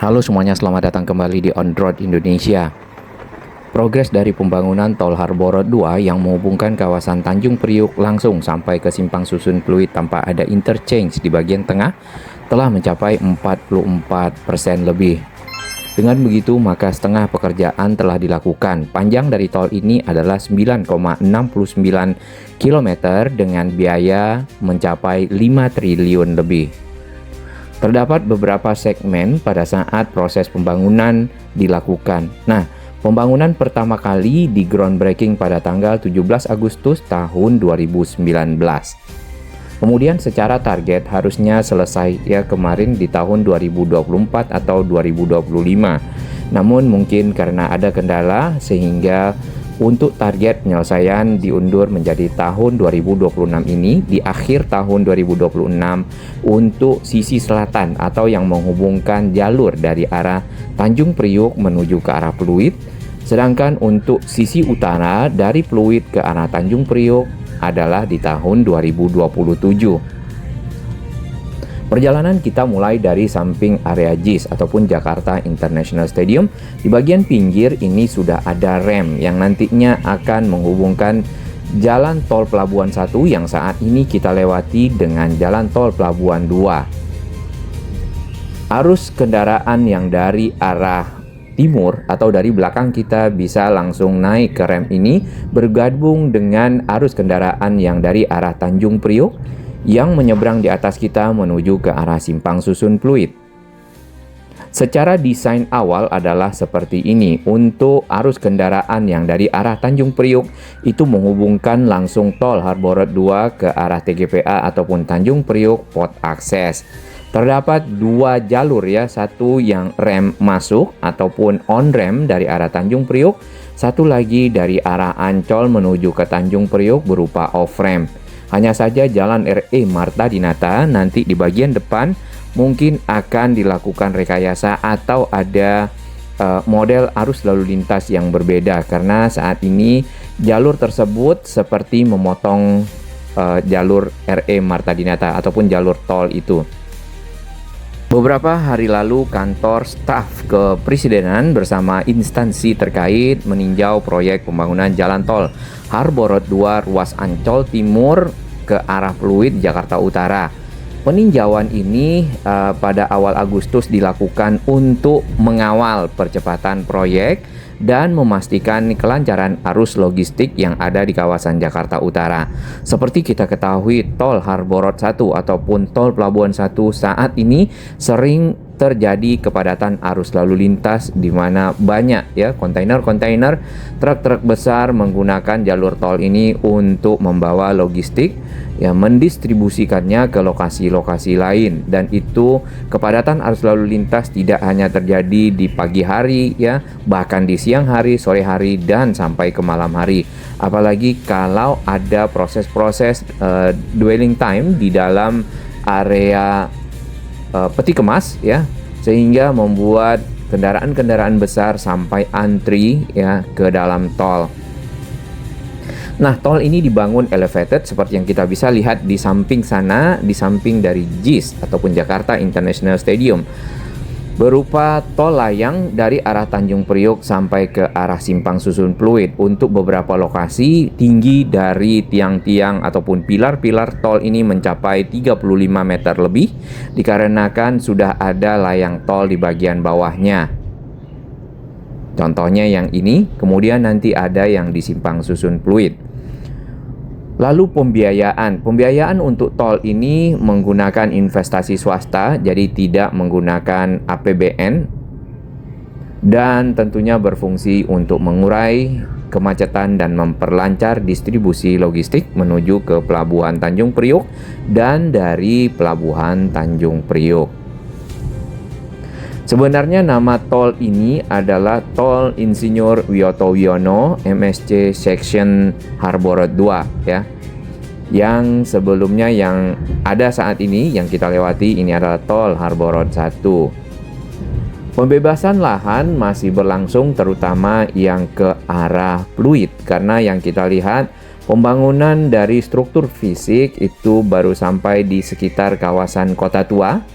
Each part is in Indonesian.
Halo semuanya, selamat datang kembali di On Road Indonesia. Progres dari pembangunan Tol Harborough 2 yang menghubungkan kawasan Tanjung Priuk langsung sampai ke Simpang Susun Pluit tanpa ada interchange di bagian tengah telah mencapai 44% lebih. Dengan begitu, maka setengah pekerjaan telah dilakukan. Panjang dari tol ini adalah 9,69 km dengan biaya mencapai 5 triliun lebih. Terdapat beberapa segmen pada saat proses pembangunan dilakukan. Nah, pembangunan pertama kali di groundbreaking pada tanggal 17 Agustus tahun 2019. Kemudian secara target harusnya selesai kemarin di tahun 2024 atau 2025. Namun mungkin karena ada kendala sehingga untuk target penyelesaian diundur menjadi tahun 2026 ini di akhir tahun 2026 untuk sisi selatan atau yang menghubungkan jalur dari arah Tanjung Priuk menuju ke arah Pluit. Sedangkan untuk sisi utara dari Pluit ke arah Tanjung Priuk adalah di tahun 2027. Perjalanan kita mulai dari samping area JIS ataupun Jakarta International Stadium. Di bagian pinggir ini sudah ada rem yang nantinya akan menghubungkan Jalan Tol Pelabuhan 1 yang saat ini kita lewati dengan Jalan Tol Pelabuhan 2. Arus kendaraan yang dari arah timur atau dari belakang kita bisa langsung naik ke rem ini bergabung dengan arus kendaraan yang dari arah Tanjung Priuk yang menyeberang di atas kita menuju ke arah Simpang Susun Pluit. Secara desain awal adalah seperti ini. Untuk arus kendaraan yang dari arah Tanjung Priuk itu menghubungkan langsung Tol Harborough 2 ke arah TGPA ataupun Tanjung Priuk Port Access. Terdapat dua jalur satu yang rem masuk ataupun on rem dari arah Tanjung Priuk, satu lagi dari arah Ancol menuju ke Tanjung Priuk berupa off rem. Hanya saja Jalan RE Marta Dinata nanti di bagian depan mungkin akan dilakukan rekayasa atau ada model arus lalu lintas yang berbeda karena saat ini jalur tersebut seperti memotong jalur RE Marta Dinata ataupun jalur tol itu. Beberapa hari lalu kantor staf kepresidenan bersama instansi terkait meninjau proyek pembangunan jalan tol Harborough 2 ruas Ancol Timur ke arah Pluit Jakarta Utara. Peninjauan ini pada awal Agustus dilakukan untuk mengawal percepatan proyek dan memastikan kelancaran arus logistik yang ada di kawasan Jakarta Utara. Seperti kita ketahui, Tol Harborough 1 ataupun Tol Pelabuhan 1 saat ini sering terjadi kepadatan arus lalu lintas di mana banyak kontainer-kontainer, truk-truk besar menggunakan jalur tol ini untuk membawa logistik mendistribusikannya ke lokasi-lokasi lain, dan itu kepadatan arus lalu lintas tidak hanya terjadi di pagi hari bahkan di siang hari, sore hari dan sampai ke malam hari. Apalagi kalau ada proses-proses dwelling time di dalam area peti kemas sehingga membuat kendaraan-kendaraan besar sampai antri ke dalam tol. Nah, tol ini dibangun elevated seperti yang kita bisa lihat di samping sana, di samping dari JIS ataupun Jakarta International Stadium, berupa tol layang dari arah Tanjung Priuk sampai ke arah Simpang Susun Pluit. Untuk beberapa lokasi tinggi dari tiang-tiang ataupun pilar-pilar tol ini mencapai 35 meter lebih dikarenakan sudah ada layang tol di bagian bawahnya. Contohnya yang ini, kemudian nanti ada yang di Simpang Susun Pluit. Lalu pembiayaan untuk tol ini menggunakan investasi swasta, jadi tidak menggunakan APBN, dan tentunya berfungsi untuk mengurai kemacetan dan memperlancar distribusi logistik menuju ke Pelabuhan Tanjung Priuk dan dari Pelabuhan Tanjung Priuk. Sebenarnya nama tol ini adalah Tol Insinyur Wiyoto Wiono MSC Section Harborough 2 Yang sebelumnya yang ada saat ini yang kita lewati ini adalah Tol Harborough 1. Pembebasan lahan masih berlangsung terutama yang ke arah Pluit karena yang kita lihat pembangunan dari struktur fisik itu baru sampai di sekitar kawasan Kota Tua.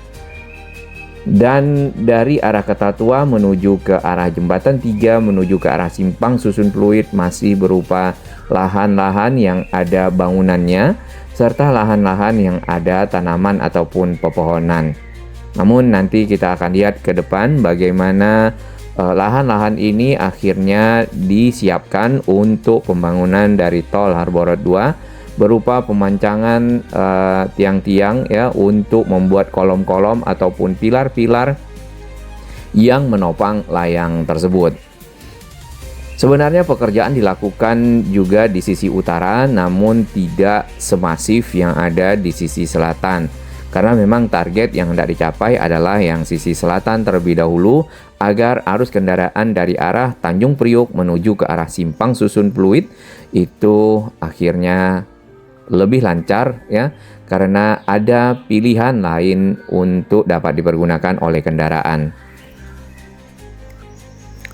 Dan dari arah Kota Tua menuju ke arah Jembatan 3 menuju ke arah simpang susun fluid masih berupa lahan-lahan yang ada bangunannya serta lahan-lahan yang ada tanaman ataupun pepohonan. Namun nanti kita akan lihat ke depan bagaimana lahan-lahan ini akhirnya disiapkan untuk pembangunan dari tol Harbor Road 2 berupa pemancangan tiang-tiang ya untuk membuat kolom-kolom ataupun pilar-pilar yang menopang layang tersebut. Sebenarnya pekerjaan dilakukan juga di sisi utara namun tidak semasif yang ada di sisi selatan. Karena memang target yang hendak dicapai adalah yang sisi selatan terlebih dahulu agar arus kendaraan dari arah Tanjung Priok menuju ke arah Simpang Susun Fluid itu akhirnya lebih lancar ya karena ada pilihan lain untuk dapat dipergunakan oleh kendaraan.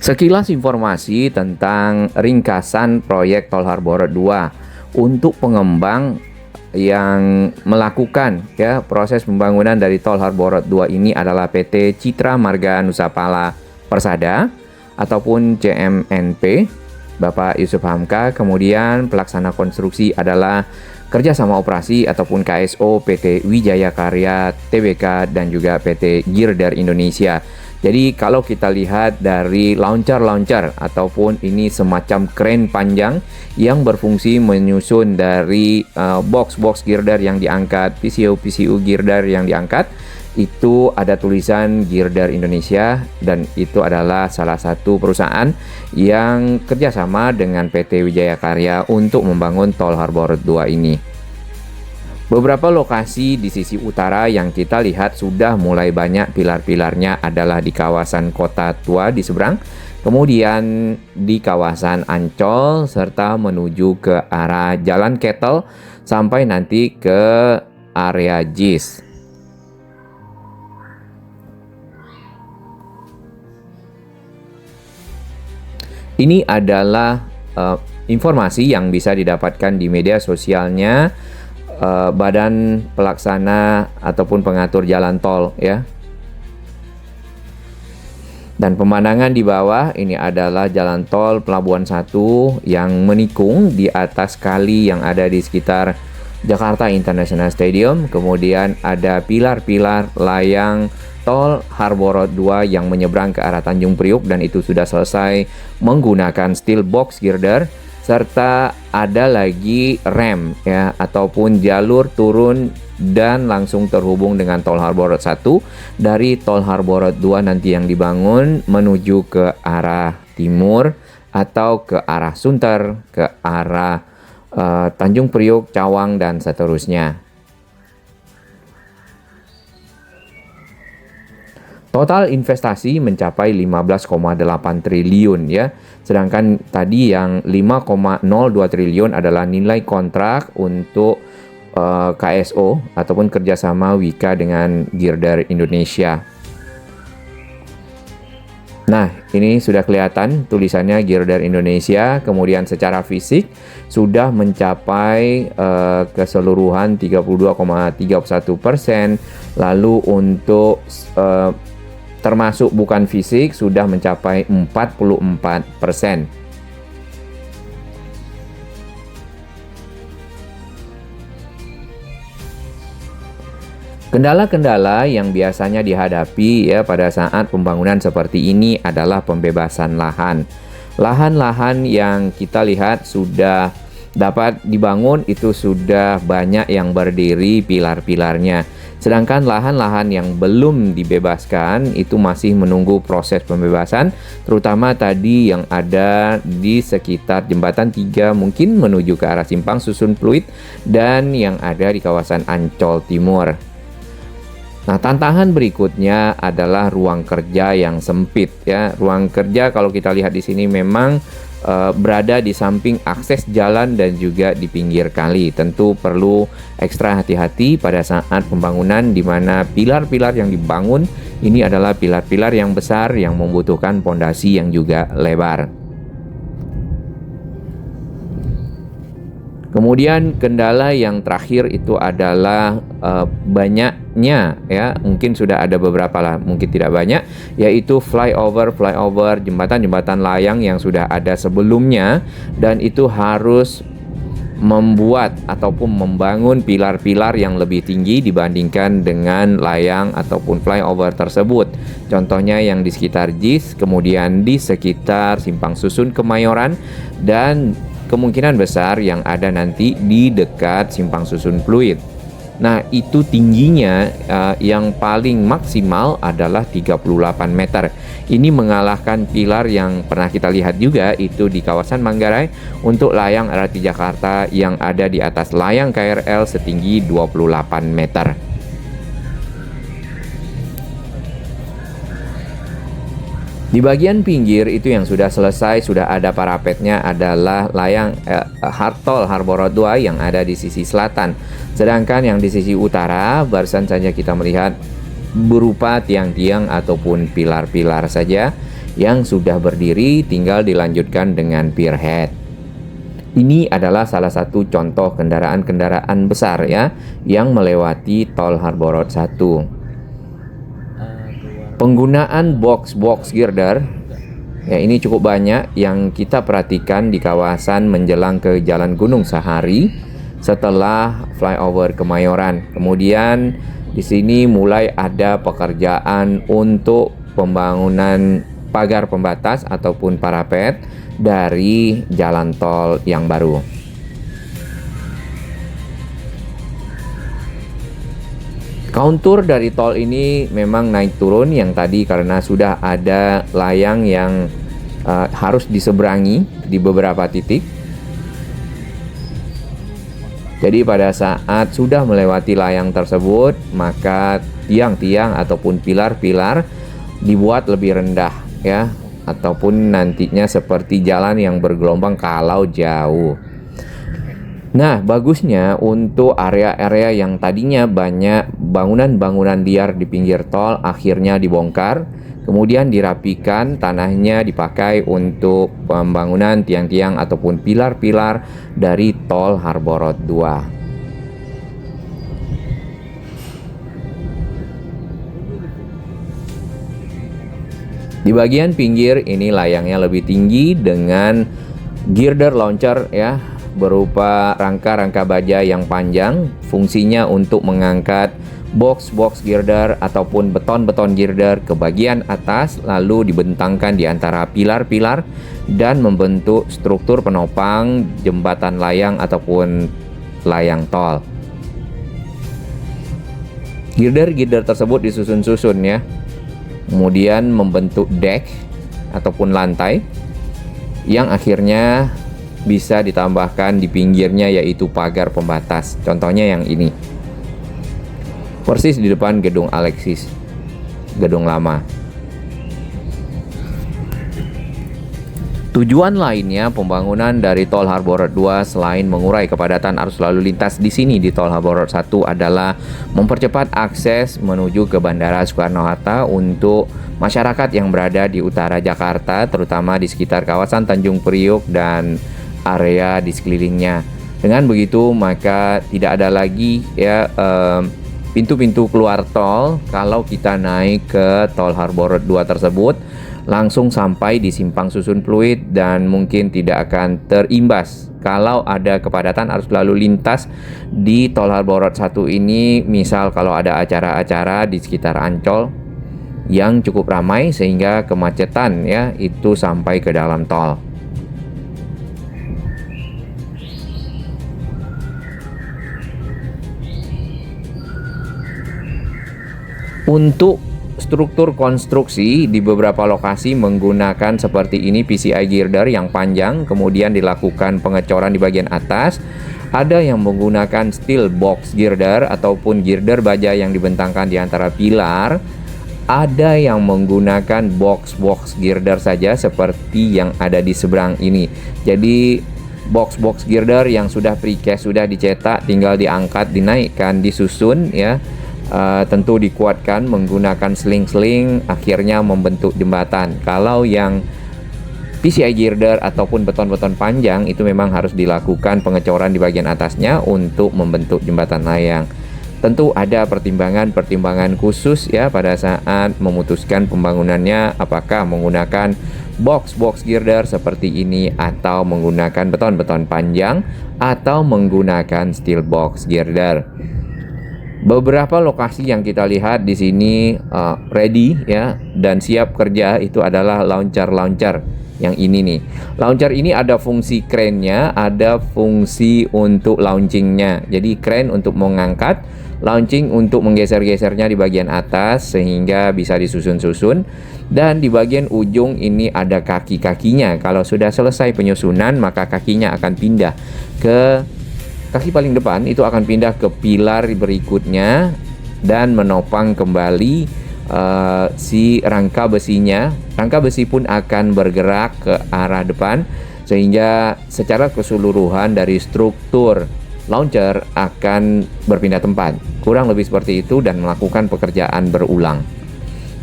Sekilas informasi tentang ringkasan proyek Tol Harbor 2 untuk pengembang yang melakukan ya proses pembangunan dari Tol Harbor 2 ini adalah PT Citra Marga Nusapala Persada ataupun CMNP Bapak Yusuf Hamka. Kemudian pelaksana konstruksi adalah Kerjasama Operasi ataupun KSO PT Wijaya Karya Tbk dan juga PT Girder Indonesia. Jadi kalau kita lihat dari launcher ataupun ini semacam kren panjang yang berfungsi menyusun dari box-box girder yang diangkat, PCU girder yang diangkat, itu ada tulisan Girder Indonesia dan itu adalah salah satu perusahaan yang kerjasama dengan PT Wijaya Karya untuk membangun Tol Harbor 2 ini. Beberapa lokasi di sisi utara yang kita lihat sudah mulai banyak pilar-pilarnya adalah di kawasan Kota Tua di seberang, kemudian di kawasan Ancol, serta menuju ke arah Jalan Ketel sampai nanti ke area JIS. Ini adalah informasi yang bisa didapatkan di media sosialnya Badan Pelaksana ataupun Pengatur Jalan Tol ya. Dan pemandangan di bawah ini adalah jalan tol Pelabuhan 1 yang menikung di atas kali yang ada di sekitar Jakarta International Stadium. Kemudian ada pilar-pilar layang Tol Harbor Road 2 yang menyeberang ke arah Tanjung Priok dan itu sudah selesai menggunakan steel box girder. Serta ada lagi rem ya ataupun jalur turun dan langsung terhubung dengan Tol Harbor Road 1 dari Tol Harbor Road 2 nanti yang dibangun menuju ke arah timur atau ke arah Sunter, ke arah Tanjung Priok, Cawang dan seterusnya. Total investasi mencapai 15,8 triliun ya. Sedangkan tadi yang 5,02 triliun adalah nilai kontrak untuk KSO ataupun kerjasama Wika dengan Girder Indonesia. Nah, ini sudah kelihatan tulisannya Girder Indonesia. Kemudian secara fisik sudah mencapai keseluruhan 32,31%. Lalu untuk termasuk bukan fisik sudah mencapai 44%. Kendala-kendala yang biasanya dihadapi ya pada saat pembangunan seperti ini adalah pembebasan lahan. Lahan-lahan yang kita lihat sudah dapat dibangun itu sudah banyak yang berdiri pilar-pilarnya. Sedangkan lahan-lahan yang belum dibebaskan itu masih menunggu proses pembebasan, terutama tadi yang ada di sekitar Jembatan 3 mungkin menuju ke arah Simpang Susun Fluid dan yang ada di kawasan Ancol Timur. Nah, tantangan berikutnya adalah ruang kerja yang sempit ya. Ruang kerja kalau kita lihat di sini memang berada di samping akses jalan dan juga di pinggir kali. Tentu perlu ekstra hati-hati pada saat pembangunan di mana pilar-pilar yang dibangun ini adalah pilar-pilar yang besar yang membutuhkan pondasi yang juga lebar. Kemudian kendala yang terakhir itu adalah banyak parapetnya ya, mungkin sudah ada beberapa lah, mungkin tidak banyak, yaitu flyover, jembatan-jembatan layang yang sudah ada sebelumnya, dan itu harus membuat ataupun membangun pilar-pilar yang lebih tinggi dibandingkan dengan layang ataupun flyover tersebut. Contohnya yang di sekitar JIS, kemudian di sekitar Simpang Susun Kemayoran, dan kemungkinan besar yang ada nanti di dekat Simpang Susun Pluit. Nah, itu tingginya yang paling maksimal adalah 38 meter. Ini mengalahkan pilar yang pernah kita lihat juga itu di kawasan Manggarai untuk layang LRT Jakarta yang ada di atas layang KRL setinggi 28 meter. Di bagian pinggir itu yang sudah selesai, sudah ada parapetnya adalah layang tol Harbor Road 2 yang ada di sisi selatan. Sedangkan yang di sisi utara barusan saja kita melihat berupa tiang-tiang ataupun pilar-pilar saja yang sudah berdiri, tinggal dilanjutkan dengan pierhead. Ini adalah salah satu contoh kendaraan-kendaraan besar ya yang melewati tol Harbor Road 1. Penggunaan box girder ya, ini cukup banyak yang kita perhatikan di kawasan menjelang ke Jalan Gunung Sahari setelah flyover Kemayoran. Kemudian di sini mulai ada pekerjaan untuk pembangunan pagar pembatas ataupun parapet dari jalan tol yang baru. Kontur dari tol ini memang naik turun yang tadi karena sudah ada layang yang harus diseberangi di beberapa titik. Jadi pada saat sudah melewati layang tersebut, maka tiang-tiang ataupun pilar-pilar dibuat lebih rendah ya, ataupun nantinya seperti jalan yang bergelombang kalau jauh. Nah, bagusnya untuk area-area yang tadinya banyak bangunan-bangunan liar di pinggir tol akhirnya dibongkar, kemudian dirapikan, tanahnya dipakai untuk pembangunan tiang-tiang ataupun pilar-pilar dari tol Harbor Road 2. Di bagian pinggir ini layangnya lebih tinggi dengan girder launcher ya, berupa rangka-rangka baja yang panjang, fungsinya untuk mengangkat box girder ataupun beton girder ke bagian atas, lalu dibentangkan di antara pilar-pilar dan membentuk struktur penopang jembatan layang ataupun layang tol. Girder tersebut disusun-susun ya, kemudian membentuk deck ataupun lantai yang akhirnya bisa ditambahkan di pinggirnya yaitu pagar pembatas. Contohnya yang ini, persis di depan gedung Alexis, gedung lama. Tujuan lainnya pembangunan dari tol Harbor Road 2 selain mengurai kepadatan arus lalu lintas di sini di tol Harbor Road 1 adalah mempercepat akses menuju ke Bandara Soekarno-Hatta untuk masyarakat yang berada di utara Jakarta, terutama di sekitar kawasan Tanjung Priok dan area di sekelilingnya. Dengan begitu maka tidak ada lagi ya pintu-pintu keluar tol kalau kita naik ke tol Harbor Road 2 tersebut langsung sampai di Simpang Susun Pluit dan mungkin tidak akan terimbas kalau ada kepadatan arus lalu lintas di tol Harbor Road 1 ini, misal kalau ada acara-acara di sekitar Ancol yang cukup ramai sehingga kemacetan ya itu sampai ke dalam tol. Untuk struktur konstruksi di beberapa lokasi menggunakan seperti ini PCI girder yang panjang, kemudian dilakukan pengecoran di bagian atas. Ada yang menggunakan steel box girder ataupun girder baja yang dibentangkan di antara pilar. Ada yang menggunakan box girder saja seperti yang ada di seberang ini. Jadi box girder yang sudah precast, sudah dicetak, tinggal diangkat, dinaikkan, disusun ya. Tentu dikuatkan menggunakan seling-seling, akhirnya membentuk jembatan. Kalau yang PCI girder ataupun beton-beton panjang itu memang harus dilakukan pengecoran di bagian atasnya untuk membentuk jembatan layang. tentu ada pertimbangan-pertimbangan khusus ya pada saat memutuskan pembangunannya, apakah menggunakan box girder seperti ini atau menggunakan beton-beton panjang atau menggunakan steel box girder. Beberapa lokasi yang kita lihat di sini ready ya dan siap kerja itu adalah launcher yang ini nih. Launcher ini ada fungsi crane-nya, ada fungsi untuk launching-nya. Jadi crane untuk mengangkat, launching untuk menggeser-gesernya di bagian atas sehingga bisa disusun-susun, dan di bagian ujung ini ada kaki-kakinya. Kalau sudah selesai penyusunan maka kakinya akan pindah ke kaki paling depan, itu akan pindah ke pilar berikutnya dan menopang kembali si rangka besinya. Rangka besi pun akan bergerak ke arah depan sehingga secara keseluruhan dari struktur launcher akan berpindah tempat. Kurang lebih seperti itu dan melakukan pekerjaan berulang.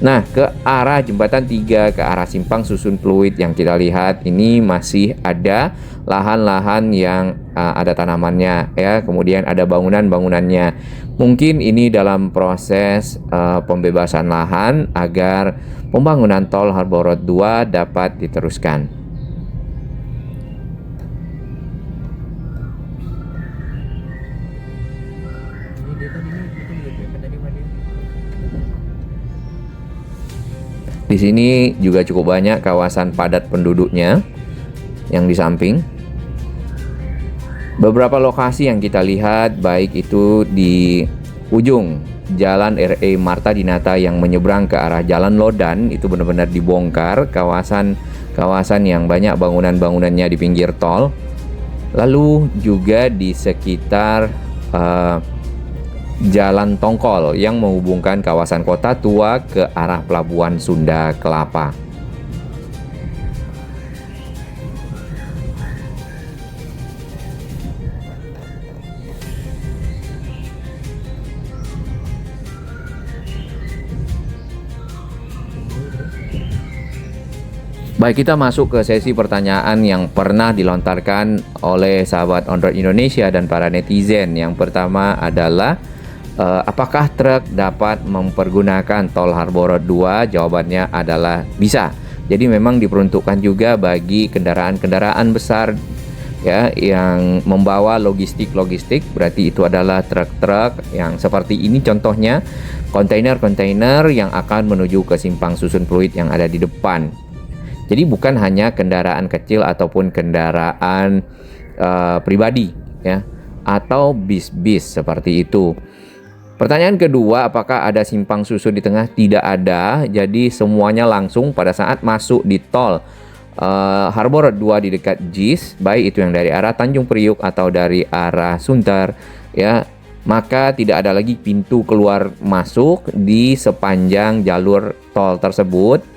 Nah, ke arah jembatan 3, ke arah simpang susun fluid yang kita lihat ini masih ada lahan-lahan yang ada tanamannya ya, kemudian ada bangunan-bangunannya. Mungkin ini dalam proses pembebasan lahan agar pembangunan tol Harbor Road 2 dapat diteruskan. Di sini juga cukup banyak kawasan padat penduduknya yang di samping. Beberapa lokasi yang kita lihat baik itu di ujung Jalan RE Marta Dinata yang menyeberang ke arah Jalan Lodan itu benar-benar dibongkar, kawasan yang banyak bangunan-bangunannya di pinggir tol. Lalu juga di sekitar Jalan Tongkol yang menghubungkan kawasan Kota Tua ke arah Pelabuhan Sunda Kelapa. Baik, kita masuk ke sesi pertanyaan yang pernah dilontarkan oleh sahabat On-Road Indonesia dan para netizen. Yang pertama adalah apakah truk dapat mempergunakan tol Harbor Road 2? Jawabannya adalah bisa. Jadi memang diperuntukkan juga bagi kendaraan-kendaraan besar ya yang membawa logistik, berarti itu adalah truk-truk yang seperti ini contohnya, kontainer-kontainer yang akan menuju ke simpang susun fluid yang ada di depan. Jadi bukan hanya kendaraan kecil ataupun kendaraan pribadi ya, atau bis-bis seperti itu. Pertanyaan kedua, apakah ada simpang susun di tengah? Tidak ada. Jadi semuanya langsung pada saat masuk di tol Harbor Road 2 di dekat JIS, baik itu yang dari arah Tanjung Priuk atau dari arah Sunter ya, maka tidak ada lagi pintu keluar masuk di sepanjang jalur tol tersebut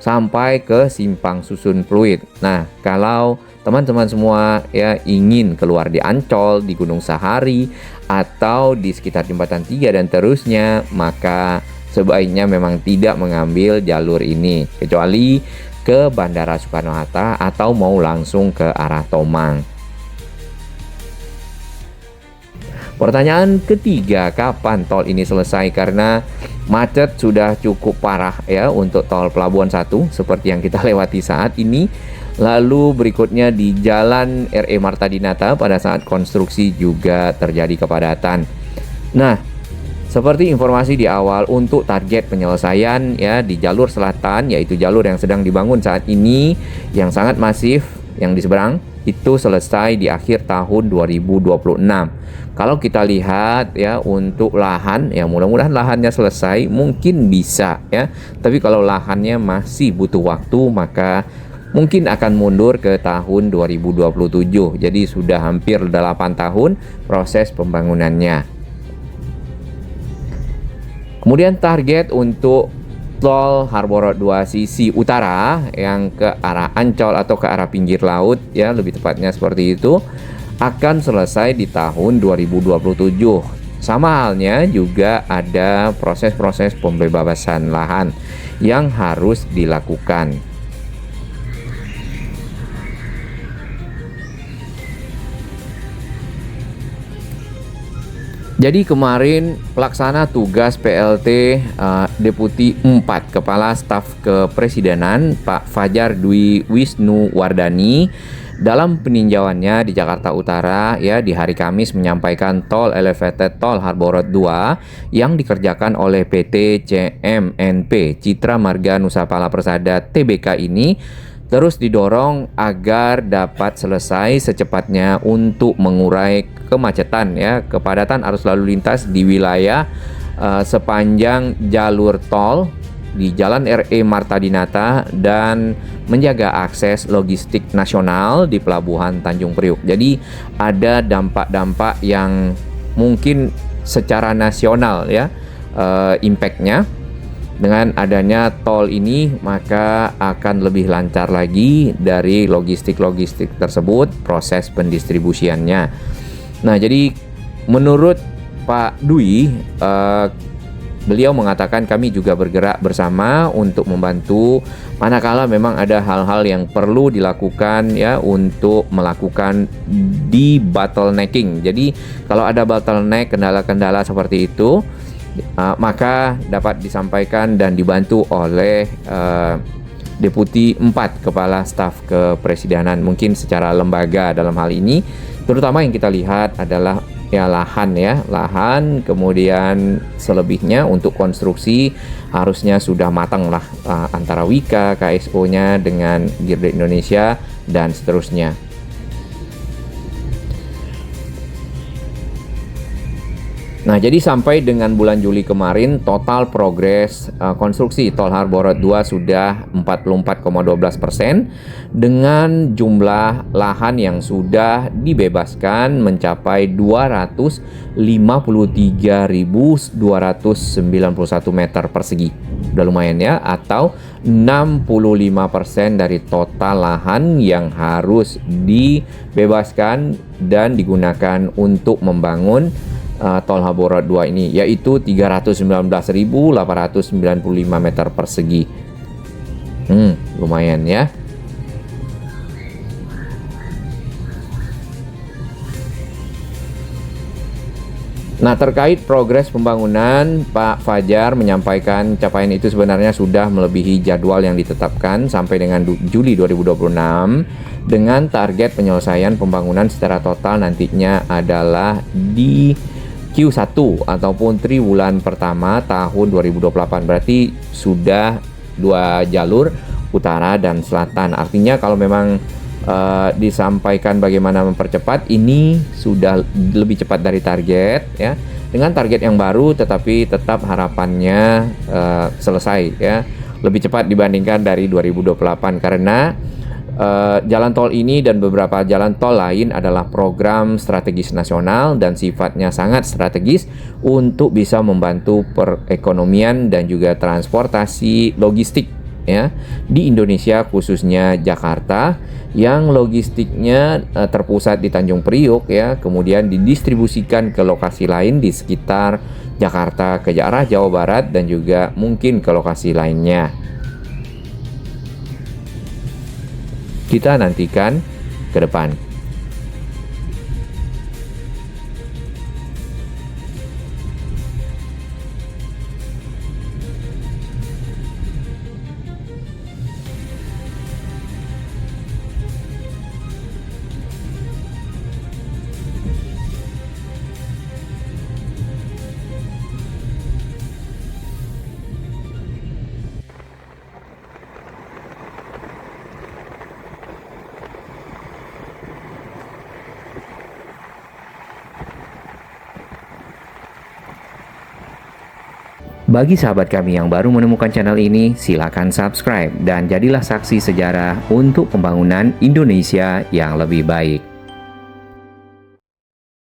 sampai ke simpang susun fluid. Nah, kalau teman-teman semua ya ingin keluar di Ancol, di Gunung Sahari, atau di sekitar jembatan 3 dan terusnya, maka sebaiknya memang tidak mengambil jalur ini, kecuali ke Bandara Soekarno-Hatta atau mau langsung ke arah Tomang. Pertanyaan ketiga, kapan tol ini selesai? Karena macet sudah cukup parah ya untuk tol Pelabuhan 1 seperti yang kita lewati saat ini. Lalu berikutnya di Jalan RE Marta Dinata pada saat konstruksi juga terjadi kepadatan. Nah, seperti informasi di awal, untuk target penyelesaian ya di jalur selatan, yaitu jalur yang sedang dibangun saat ini yang sangat masif yang di seberang, itu selesai di akhir tahun 2026. Kalau kita lihat ya untuk lahan, ya mudah-mudahan lahannya selesai, mungkin bisa ya. Tapi kalau lahannya masih butuh waktu, maka mungkin akan mundur ke tahun 2027. Jadi sudah hampir 8 tahun proses pembangunannya. Kemudian target untuk tol Harbor Road 2 sisi utara yang ke arah Ancol atau ke arah pinggir laut ya, lebih tepatnya seperti itu, akan selesai di tahun 2027. Sama halnya juga ada proses-proses pembebasan lahan yang harus dilakukan. Jadi kemarin pelaksana tugas PLT Deputi 4 Kepala Staf Kepresidenan Pak Fajar Dwi Wisnu Wardani dalam peninjauannya di Jakarta Utara ya di hari Kamis menyampaikan tol elevated tol Harbor Road 2 yang dikerjakan oleh PT CMNP Citra Marga Nusapala Persada Tbk ini terus didorong agar dapat selesai secepatnya untuk mengurai kemacetan ya, kepadatan arus lalu lintas di wilayah sepanjang jalur tol di Jalan RE Marta Dinata dan menjaga akses logistik nasional di Pelabuhan Tanjung Priuk. Jadi ada dampak-dampak yang mungkin secara nasional ya impact-nya. Dengan adanya tol ini maka akan lebih lancar lagi dari logistik-logistik tersebut proses pendistribusiannya. Nah jadi menurut Pak Dwi beliau mengatakan kami juga bergerak bersama untuk membantu manakala memang ada hal-hal yang perlu dilakukan ya untuk melakukan de-bottlenecking. Jadi kalau ada bottleneck, kendala-kendala seperti itu maka dapat disampaikan dan dibantu oleh Deputi 4 Kepala Staf Kepresidenan mungkin secara lembaga dalam hal ini. Terutama yang kita lihat adalah ya lahan kemudian selebihnya untuk konstruksi harusnya sudah matang lah antara Wika, KSO-nya dengan Girde Indonesia dan seterusnya. Nah, jadi sampai dengan bulan Juli kemarin total progres konstruksi tol Harbor Road 2 sudah 44,12% dengan jumlah lahan yang sudah dibebaskan mencapai 253.291 meter persegi. Udah lumayan ya, atau 65% dari total lahan yang harus dibebaskan dan digunakan untuk membangun tol Harbor Road 2 ini, yaitu 319.895 meter persegi. Lumayan ya. Nah, terkait progres pembangunan, Pak Fajar menyampaikan capaian itu sebenarnya sudah melebihi jadwal yang ditetapkan sampai dengan Juli 2026 dengan target penyelesaian pembangunan secara total nantinya adalah di Q1 ataupun triwulan pertama tahun 2028. Berarti sudah 2 jalur utara dan selatan. Artinya kalau memang disampaikan bagaimana mempercepat, ini sudah lebih cepat dari target ya. Dengan target yang baru tetapi tetap harapannya selesai ya. Lebih cepat dibandingkan dari 2028 karena jalan tol ini dan beberapa jalan tol lain adalah program strategis nasional dan sifatnya sangat strategis untuk bisa membantu perekonomian dan juga transportasi logistik ya di Indonesia, khususnya Jakarta yang logistiknya terpusat di Tanjung Priok ya, kemudian didistribusikan ke lokasi lain di sekitar Jakarta, ke arah Jawa Barat dan juga mungkin ke lokasi lainnya. Kita nantikan ke depan. Bagi sahabat kami yang baru menemukan channel ini, silakan subscribe dan jadilah saksi sejarah untuk pembangunan Indonesia yang lebih baik.